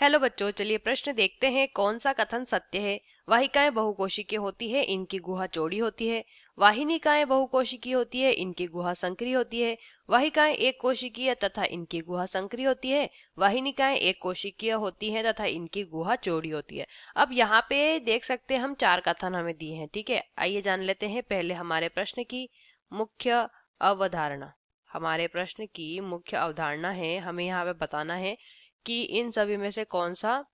Hello बच्चों, चलिए प्रश्न देखते हैं। कौन सा कथन सत्य है? वाहिकाएं बहुकोशिकीय होती है, इनकी गुहा चौड़ी होती है। वाहिनिकाएं बहुकोशिकीय होती है, इनकी गुहा संकरी होती है। वाहिकाएं एक कोशिकीय तथा इनकी गुहा संकरी होती है। वाहिनिकाएं एक कोशिकीय होती हैं तथा इनकी गुहा चौड़ी होती है। अब यहाँ पे देख सकते हैं हम, चार कथन हमें दिए हैं। ठीक है, आइए जान लेते हैं पहले हमारे प्रश्न की मुख्य अवधारणा। हमारे प्रश्न की मुख्य अवधारणा है, हमें यहाँ पे बताना है कि इन सभी में से कौन सा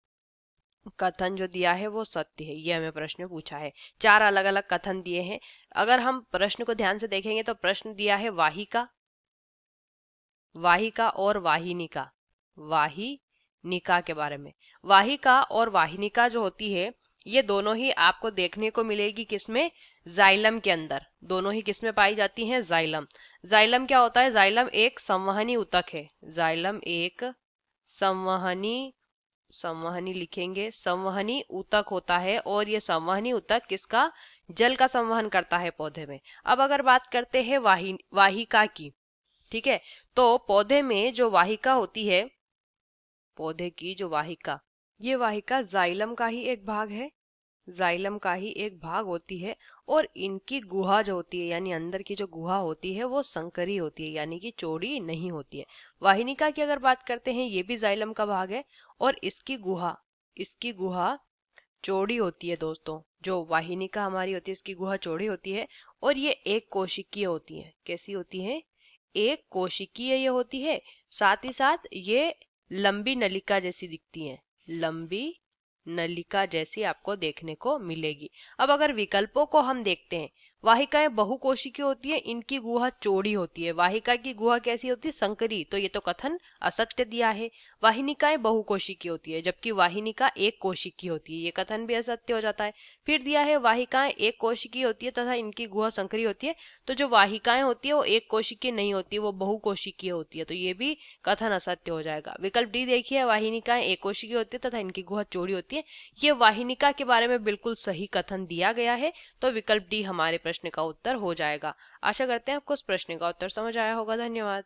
कथन जो दिया है वो सत्य है। ये हमें प्रश्न में पूछा है। चार अलग अलग कथन दिए हैं। अगर हम प्रश्न को ध्यान से देखेंगे तो प्रश्न दिया है वाहिका, वाहिका और वाहिनिका, वाहिनिका के बारे में। वाहिका और वाहिनिका जो होती है, ये दोनों ही आपको देखने को मिलेगी किसमें? जाइलम के अंदर। दोनों ही किसमें पाई जाती हैं? जाइलम। जाइलम क्या होता है? जाइलम एक संवहनी ऊतक है। जाइलम एक संवहनी, संवहनी लिखेंगे, संवहनी ऊतक होता है। और ये संवहनी ऊतक किसका? जल का संवहन करता है पौधे में। अब अगर बात करते हैं वाहिका की, ठीक है, तो पौधे में जो वाहिका होती है, पौधे की जो वाहिका, ये वाहिका जाइलम का ही एक भाग है। जाइलम का ही एक भाग होती है। और इनकी गुहा जो होती है, यानी अंदर की जो गुहा होती है, वो संकरी होती है, यानी कि चौड़ी नहीं होती है। वाहिनिका की अगर बात करते हैं, ये भी जाइलम का भाग है और इसकी गुहा चौड़ी होती है दोस्तों। जो वाहिनिका हमारी होती है, इसकी गुहा चौड़ी होती है। और ये एक कोशिकीय होती है। कैसी होती है? एक कोशिकीय ये होती है। साथ ही साथ ये लंबी नलिका जैसी दिखती है। लंबी नलिका जैसी आपको देखने को मिलेगी। अब अगर विकल्पों को हम देखते हैं, वाहिकाएं बहुकोशिकीय होती है, इनकी गुहा चौड़ी होती है। वाहिका की गुहा कैसी होती है? संकरी। तो ये तो कथन असत्य दिया है। वाहिनिकाएं बहुकोशिकीय होती है, जबकि वाहिनिका एक कोशिकीय होती है, ये कथन भी असत्य हो जाता है। फिर दिया है वाहिकाएं एक कोशिकीय होती है तथा इनकी गुहा संकरी होती है। तो जो वाहिकाएं होती है वो एक कोशिकीय नहीं होती है, वो बहुकोशिकीय होती है। तो ये भी कथन असत्य हो जाएगा। विकल्प डी देखिए, वाहिनिकाएं एक कोशिकीय होती है तथा इनकी गुहा चौड़ी होती है। ये वाहिनिका के बारे में बिल्कुल सही कथन दिया गया है। तो विकल्प डी हमारे प्रश्न का उत्तर हो जाएगा। आशा करते हैं आपको इस प्रश्न का उत्तर समझ आया होगा। धन्यवाद।